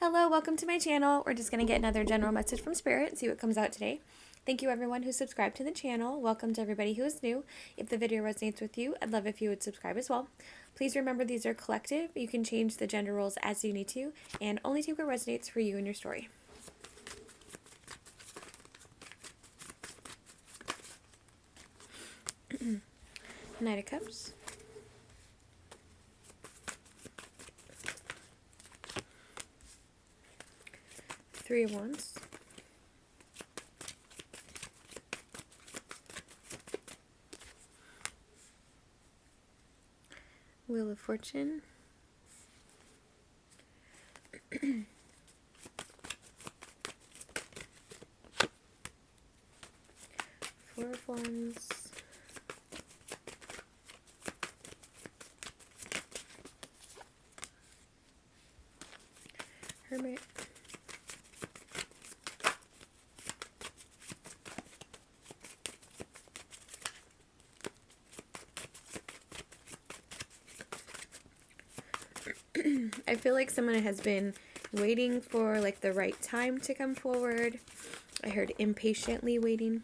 Hello, welcome to my channel. We're just going to get another general message from Spirit and see what comes out today. Thank you everyone who subscribed to the channel. Welcome to everybody who is new. If the video resonates with you, I'd love if you would subscribe as well. Please remember these are collective. You can change the gender roles as you need to, and only take what resonates for you and your story. Knight of Cups. Three of Wands. Wheel of Fortune. Four of Wands. Hermit. I feel like someone has been waiting for like the right time to come forward. I heard impatiently waiting.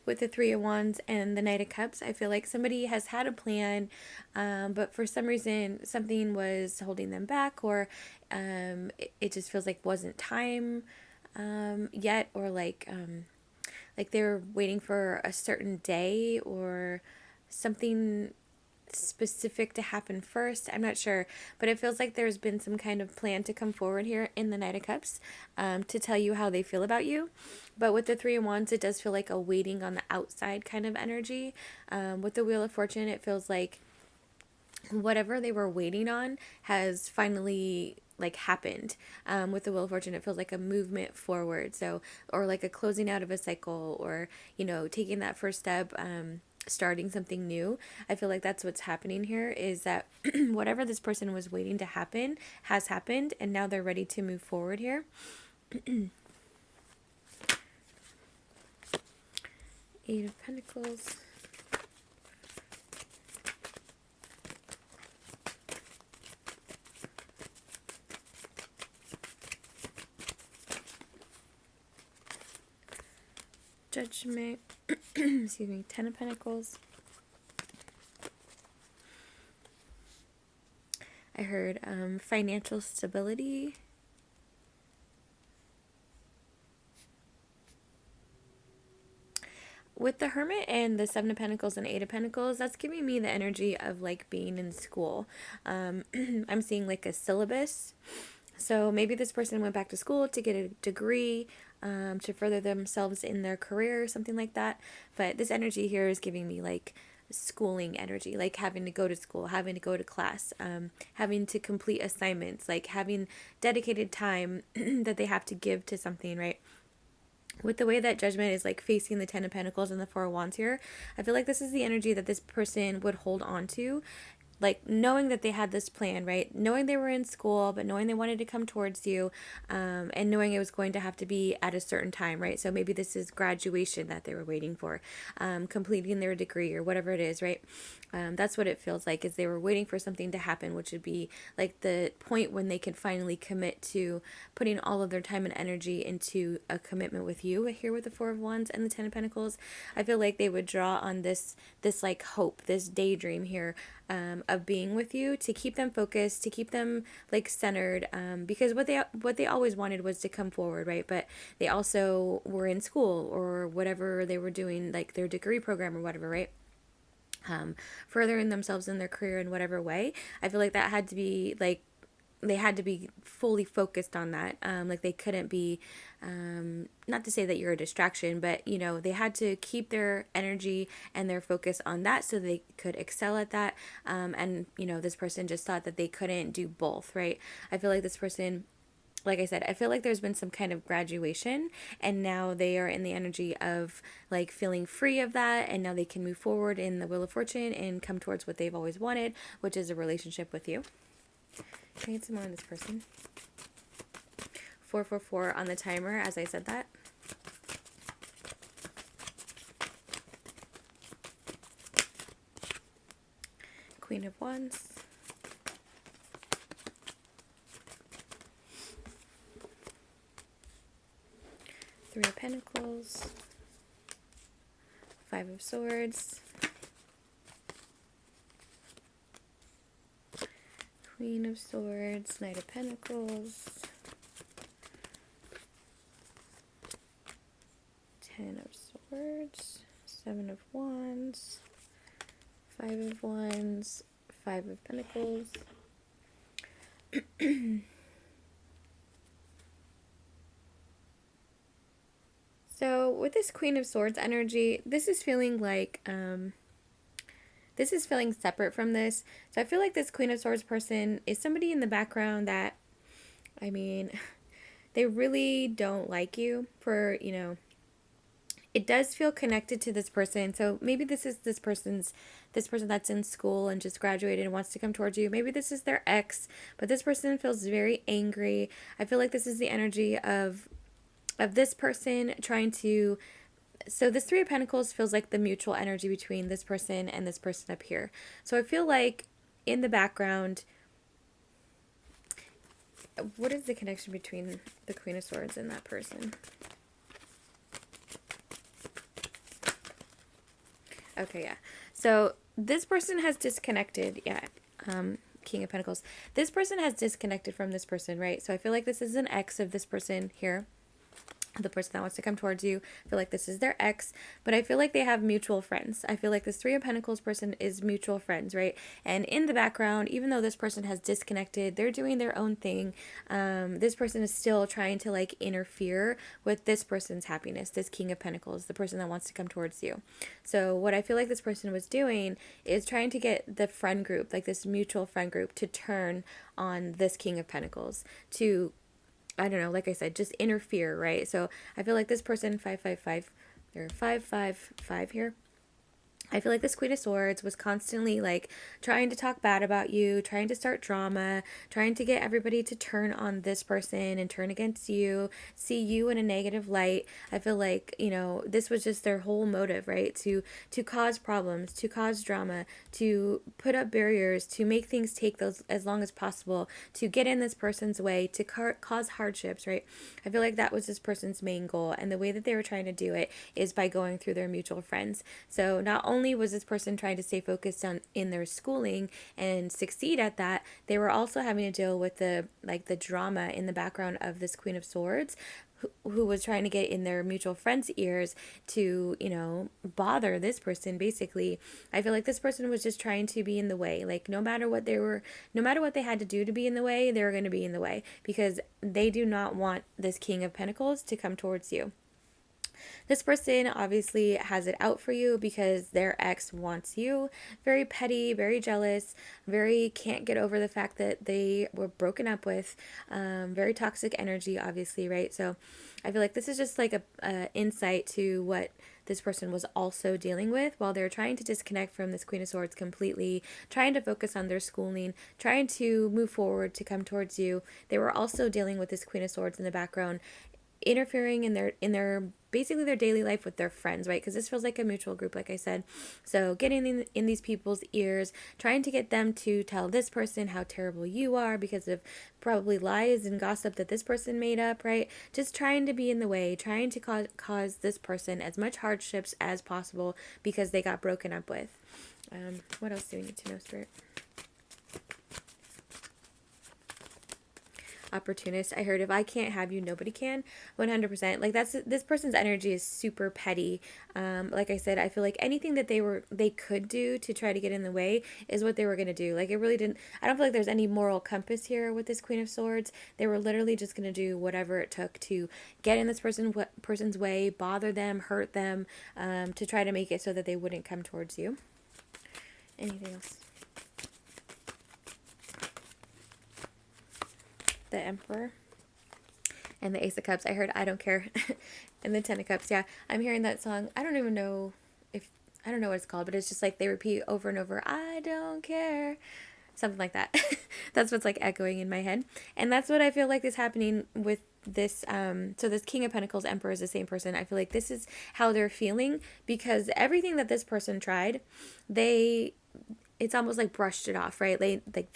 With the Three of Wands and the Knight of Cups, I feel like somebody has had a plan, but for some reason something was holding them back, or it just feels like wasn't time yet, or like they were waiting for a certain day or something specific to happen first. I'm not sure, but it feels like there's been some kind of plan to come forward here in the Knight of Cups, to tell you how they feel about you. But with the Three of Wands, it does feel like a waiting on the outside kind of energy. With the Wheel of Fortune, it feels like whatever they were waiting on has finally like happened. With the Wheel of Fortune, it feels like a movement forward, so, or like a closing out of a cycle, or taking that first step, starting something new. I feel like that's what's happening here, is that whatever this person was waiting to happen has happened, and now they're ready to move forward here. Eight of Pentacles. Judgment. Excuse me. Ten of Pentacles. I heard financial stability. With the Hermit and the Seven of Pentacles and Eight of Pentacles, that's giving me the energy of like being in school. I'm seeing like a syllabus. So maybe this person went back to school to get a degree, to further themselves in their career or something like that. But this energy here is giving me like schooling energy, like having to go to school, having to go to class, having to complete assignments, like having dedicated time that they have to give to something, right? With the way that Judgment is like facing the Ten of Pentacles and the Four of Wands here, I feel like this is the energy that this person would hold on to, like knowing that they had this plan, right? Knowing they were in school, but knowing they wanted to come towards you, and knowing it was going to have to be at a certain time, right? So maybe this is graduation that they were waiting for, completing their degree or whatever it is, right? That's what it feels like, is they were waiting for something to happen, which would be like the point when they could finally commit to putting all of their time and energy into a commitment with you. Here with the Four of Wands and the Ten of Pentacles, I feel like they would draw on this like hope, this daydream here, of being with you, to keep them focused, to keep them like centered, because what they always wanted was to come forward, right? But they also were in school or whatever they were doing, like their degree program or whatever, right? Furthering themselves in their career in whatever way. I feel like that had to be like, they had to be fully focused on that. Like they couldn't be, not to say that you're a distraction, but they had to keep their energy and their focus on that so they could excel at that. And this person just thought that they couldn't do both, right? I feel like this person, like I said, I feel like there's been some kind of graduation, and now they are in the energy of like feeling free of that, and now they can move forward in the Wheel of Fortune and come towards what they've always wanted, which is a relationship with you. Can I get some more on this person? 444 on the timer as I said that. Queen of Wands. Three of Pentacles, Five of Swords, Queen of Swords, Knight of Pentacles, Ten of Swords, Seven of Wands, Five of Wands, Five of Pentacles. So with this Queen of Swords energy, this is feeling like, this is feeling separate from this. So I feel like this Queen of Swords person is somebody in the background that, I mean, they really don't like you for, it does feel connected to this person. So maybe this is this person that's in school and just graduated and wants to come towards you. Maybe this is their ex, but this person feels very angry. I feel like this is the energy of this person trying to, so this Three of Pentacles feels like the mutual energy between this person and this person up here. So I feel like in the background, what is the connection between the Queen of Swords and that person? Okay, yeah. So this person has disconnected, King of Pentacles. This person has disconnected from this person, right? So I feel like this is an ex of this person here. The person that wants to come towards you. I feel like this is their ex, but I feel like they have mutual friends. I feel like this Three of Pentacles person is mutual friends, right? And in the background, even though this person has disconnected, they're doing their own thing. This person is still trying to like interfere with this person's happiness, this King of Pentacles, the person that wants to come towards you. So what I feel like this person was doing is trying to get the friend group, like this mutual friend group, to turn on this King of Pentacles, to, I don't know, like I said, just interfere, right? So I feel like this person, 555, or 555 here. I feel like this Queen of Swords was constantly like trying to talk bad about you, trying to start drama, trying to get everybody to turn on this person and turn against you, see you in a negative light. I feel like, this was just their whole motive, right? To cause problems, to cause drama, to put up barriers, to make things take those as long as possible, to get in this person's way, to cause hardships, right? I feel like that was this person's main goal, and the way that they were trying to do it is by going through their mutual friends. So not only was this person trying to stay focused on in their schooling and succeed at that, they were also having to deal with the drama in the background of this Queen of Swords, who was trying to get in their mutual friends' ears to, bother this person, basically. I feel like this person was just trying to be in the way. Like, no matter what they had to do to be in the way, they were going to be in the way, because they do not want this King of Pentacles to come towards you. This person obviously has it out for you because their ex wants you. Very petty, very jealous, very can't get over the fact that they were broken up with. Very toxic energy, obviously, right? So I feel like this is just like a insight to what this person was also dealing with while they're trying to disconnect from this Queen of Swords completely, trying to focus on their schooling, trying to move forward to come towards you. They were also dealing with this Queen of Swords in the background, interfering in their basically their daily life with their friends, right? Because this feels like a mutual group, like I said. So getting in these people's ears, trying to get them to tell this person how terrible you are because of probably lies and gossip that this person made up, right? Just trying to be in the way, trying to cause this person as much hardships as possible because they got broken up with. What else do we need to know, Spirit? Opportunist. I heard, if I can't have you, nobody can. 100%. Like, this person's energy is super petty. Like I said, I feel like anything that they could do to try to get in the way is what they were going to do. Like, it really didn't, I don't feel like there's any moral compass here with this Queen of Swords. They were literally just going to do whatever it took to get in this person's way, bother them, hurt them, to try to make it so that they wouldn't come towards you. Anything else? The Emperor and the Ace of Cups. I heard I Don't Care and the Ten of Cups. Yeah, I'm hearing that song. I don't know what it's called, but it's just like they repeat over and over, I don't care, something like that. That's what's like echoing in my head, and that's what I feel like is happening with this. So this King of Pentacles Emperor is the same person. I feel like this is how they're feeling because everything that this person tried, it's almost like brushed it off, right? Like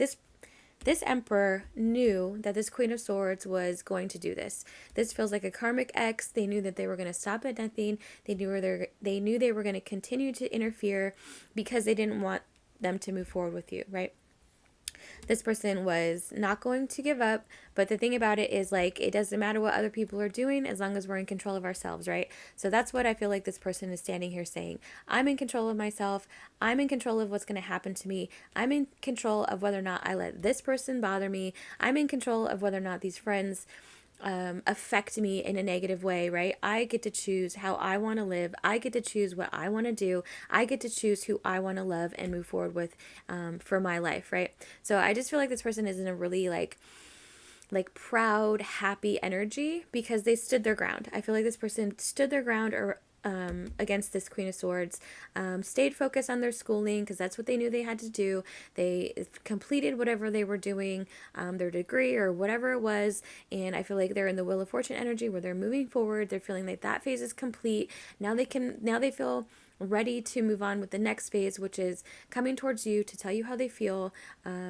this Emperor knew that this Queen of Swords was going to do this. This feels like a karmic ex. They knew that they were going to stop at nothing. They knew they were going to continue to interfere because they didn't want them to move forward with you, right? This person was not going to give up, but the thing about it is, like, it doesn't matter what other people are doing as long as we're in control of ourselves, right? So that's what I feel like this person is standing here saying. I'm in control of myself. I'm in control of what's going to happen to me. I'm in control of whether or not I let this person bother me. I'm in control of whether or not these friends affect me in a negative way, right? I get to choose how I want to live. I get to choose what I want to do. I get to choose who I want to love and move forward with for my life, right? So I just feel like this person is in a really like proud, happy energy because they stood their ground. I feel like this person stood their ground or against this Queen of Swords, stayed focused on their schooling because that's what they knew they had to do. They completed whatever they were doing, their degree or whatever it was, and I feel like they're in the Wheel of Fortune energy where they're moving forward. They're feeling like that phase is complete. Now they feel ready to move on with the next phase, which is coming towards you to tell you how they feel,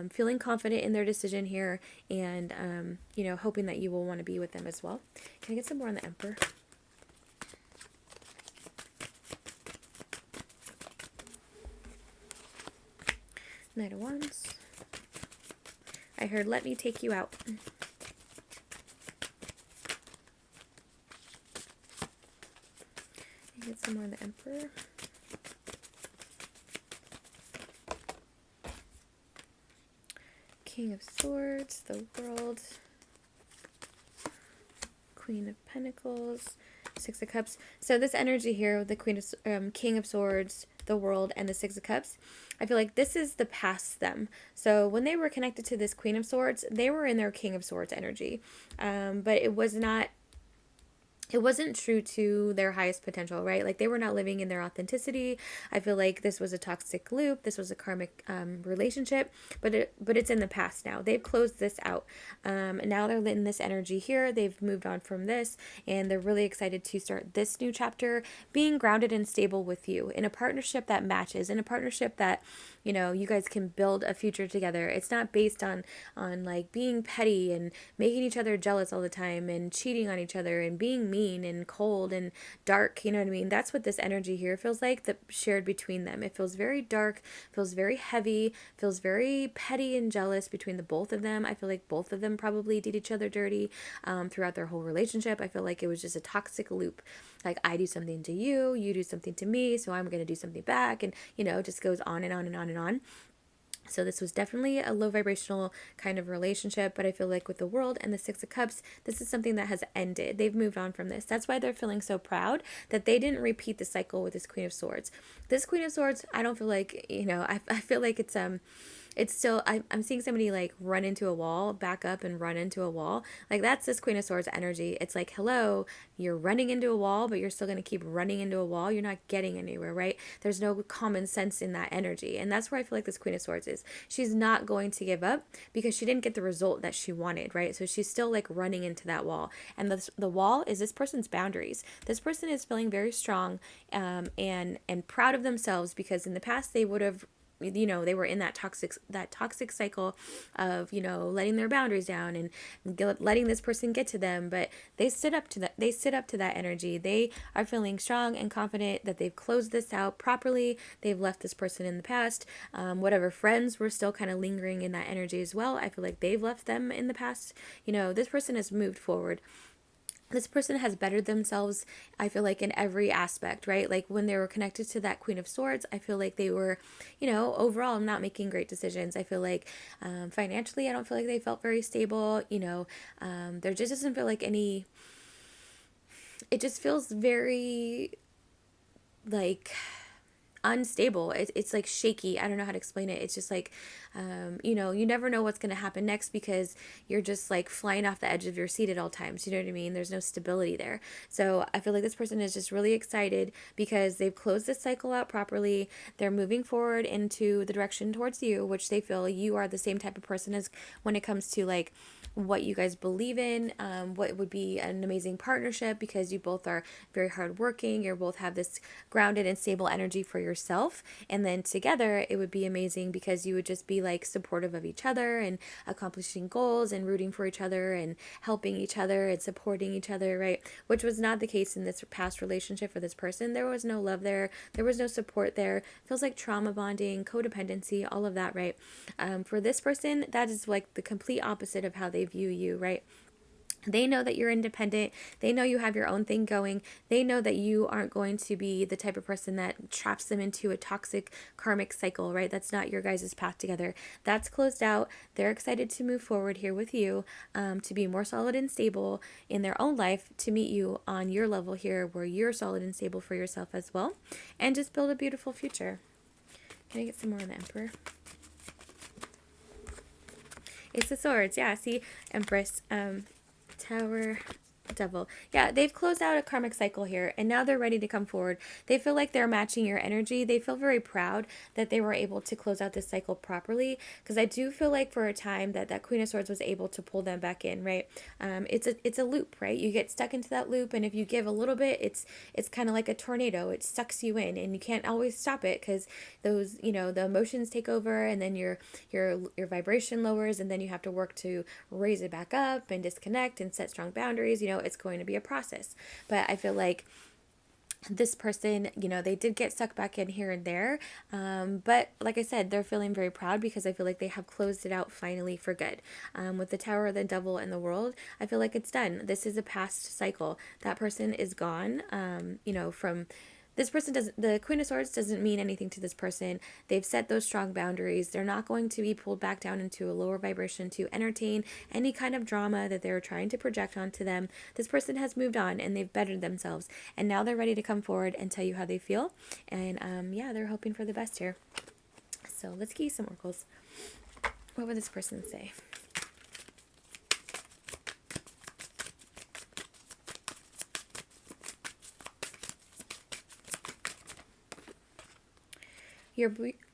feeling confident in their decision here, and hoping that you will want to be with them as well. Can I get some more on the Emperor? Knight of Wands. I heard, let me take you out. Get some more on the Emperor. King of Swords, the World. Queen of Pentacles. Six of Cups. So this energy here with the King of Swords, the World, and the Six of Cups, I feel like this is the past them. So when they were connected to this Queen of Swords, they were in their King of Swords energy, but it wasn't true to their highest potential, right? Like they were not living in their authenticity. I feel like this was a toxic loop. This was a karmic relationship, but it's in the past now. They've closed this out. And now they're in this energy here. They've moved on from this, and they're really excited to start this new chapter, being grounded and stable with you in a partnership that matches, in a partnership that you guys can build a future together. It's not based on like being petty and making each other jealous all the time and cheating on each other and being mean and cold and dark. You know what I mean? That's what this energy here feels like, that shared between them. It feels very dark, feels very heavy, feels very petty and jealous between the both of them. I feel like both of them probably did each other dirty throughout their whole relationship. I feel like it was just a toxic loop. Like, I do something to you, you do something to me, so I'm going to do something back. And, it just goes on and on and on and on. So this was definitely a low vibrational kind of relationship, but I feel like with the World and the Six of Cups, this is something that has ended. They've moved on from this. That's why they're feeling so proud that they didn't repeat the cycle with this Queen of Swords. This Queen of Swords, I don't feel like, I feel like it's still, I'm seeing somebody like run into a wall, back up and run into a wall. Like, that's this Queen of Swords energy. It's like, hello, you're running into a wall, but you're still going to keep running into a wall. You're not getting anywhere, right? There's no common sense in that energy. And that's where I feel like this Queen of Swords is. She's not going to give up because she didn't get the result that she wanted, right? So she's still like running into that wall. And the wall is this person's boundaries. This person is feeling very strong and proud of themselves because in the past they would have, they were in that toxic cycle of, letting their boundaries down and letting this person get to them. But they stood up to that energy. They are feeling strong and confident that they've closed this out properly. They've left this person in the past. Whatever friends were still kind of lingering in that energy as well, I feel like they've left them in the past. This person has moved forward. This person has bettered themselves, I feel like, in every aspect, right? Like when they were connected to that Queen of Swords, I feel like they were, overall not making great decisions. I feel like financially, I don't feel like they felt very stable. There just doesn't feel like any, it just feels very like unstable. It's like shaky. I don't know how to explain it. It's just like, you never know what's going to happen next because you're just like flying off the edge of your seat at all times. You know what I mean? There's no stability there. So I feel like this person is just really excited because they've closed this cycle out properly. They're moving forward into the direction towards you, which they feel you are the same type of person as when it comes to like what you guys believe in, what would be an amazing partnership because you both are very hardworking. You both have this grounded and stable energy for yourself, and then together it would be amazing because you would just be like supportive of each other and accomplishing goals and rooting for each other and helping each other and supporting each other, right? Which was not the case in this past relationship for this person. There was no love there. There was no support there. It feels like trauma bonding, codependency, all of that, right? For this person, that is like the complete opposite of how they view you, right? They know that you're independent. They know you have your own thing going. They know that you aren't going to be the type of person that traps them into a toxic karmic cycle, right? That's not your guys' path together. That's closed out. They're excited to move forward here with you, to be more solid and stable in their own life, to meet you on your level here where you're solid and stable for yourself as well, and just build a beautiful future. Can I get some more on the Emperor? Ace of Swords. Yeah, see, Empress. Tower, Devil. Yeah, they've closed out a karmic cycle here, and now they're ready to come forward. They feel like they're matching your energy. They feel very proud that they were able to close out this cycle properly, because I do feel like for a time that Queen of Swords was able to pull them back in, right? It's a loop, right? You get stuck into that loop, and if you give a little bit, it's kind of like a tornado. It sucks you in, and you can't always stop it because those, the emotions take over, and then your vibration lowers, and then you have to work to raise it back up and disconnect and set strong boundaries. It's going to be a process. But I feel like this person, they did get sucked back in here and there. But like I said, they're feeling very proud because I feel like they have closed it out finally for good. With the Tower, the Devil, and the World, I feel like it's done. This is a past cycle. That person is gone, from... This person doesn't, the Queen of Swords doesn't mean anything to this person. They've set those strong boundaries. They're not going to be pulled back down into a lower vibration to entertain any kind of drama that they're trying to project onto them. This person has moved on and they've bettered themselves. And now they're ready to come forward and tell you how they feel. And they're hoping for the best here. So let's get you some oracles. What would this person say?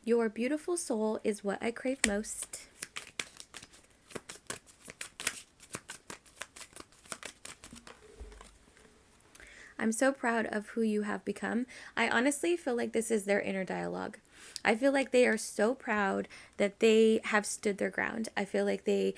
Your beautiful soul is what I crave most. I'm so proud of who you have become. I honestly feel like this is their inner dialogue. I feel like they are so proud that they have stood their ground. I feel like they,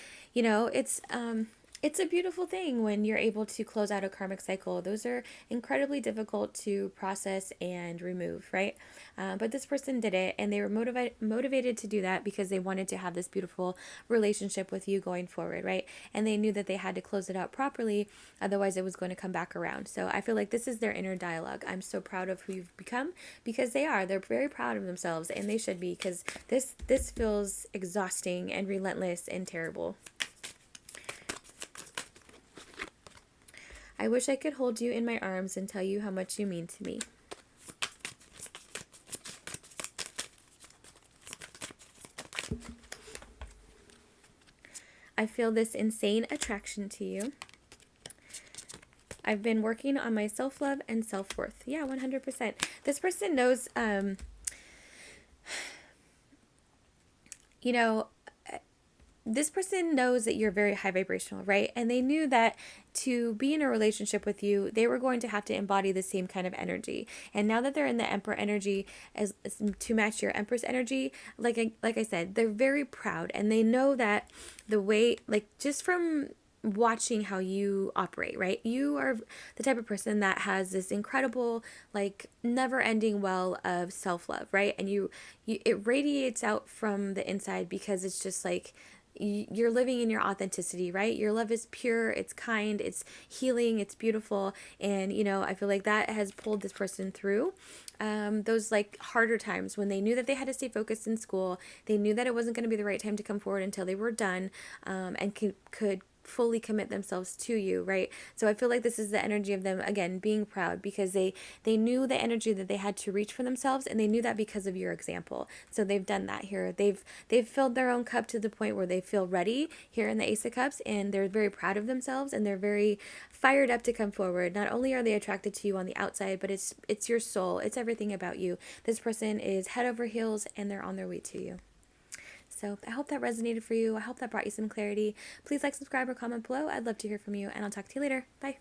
it's a beautiful thing when you're able to close out a karmic cycle. Those are incredibly difficult to process and remove, right? But this person did it, and they were motivated to do that because they wanted to have this beautiful relationship with you going forward, right? And they knew that they had to close it out properly, otherwise it was going to come back around. So I feel like this is their inner dialogue. I'm so proud of who you've become, because they are. They're very proud of themselves, and they should be, because this feels exhausting and relentless and terrible. I wish I could hold you in my arms and tell you how much you mean to me. I feel this insane attraction to you. I've been working on my self-love and self-worth. Yeah, 100%. This person knows, this person knows that you're very high vibrational, right? And they knew that to be in a relationship with you, they were going to have to embody the same kind of energy. And now that they're in the Emperor energy as to match your Empress energy, like I said, they're very proud, and they know that the way, just from watching how you operate, right? You are the type of person that has this incredible, never-ending well of self-love, right? And it radiates out from the inside, because it's just you're living in your authenticity, right? Your love is pure, it's kind, it's healing, it's beautiful. And, I feel like that has pulled this person through those harder times when they knew that they had to stay focused in school. They knew that it wasn't going to be the right time to come forward until they were done, and could fully commit themselves to you, right? So I feel like this is the energy of them, again, being proud, because they knew the energy that they had to reach for themselves, and they knew that because of your example. So they've done that here. They've filled their own cup to the point where they feel ready here in the Ace of Cups, and they're very proud of themselves, and they're very fired up to come forward. Not only are they attracted to you on the outside, but it's your soul. It's everything about you. This person is head over heels, and they're on their way to you. So I hope that resonated for you. I hope that brought you some clarity. Please subscribe, or comment below. I'd love to hear from you, and I'll talk to you later. Bye.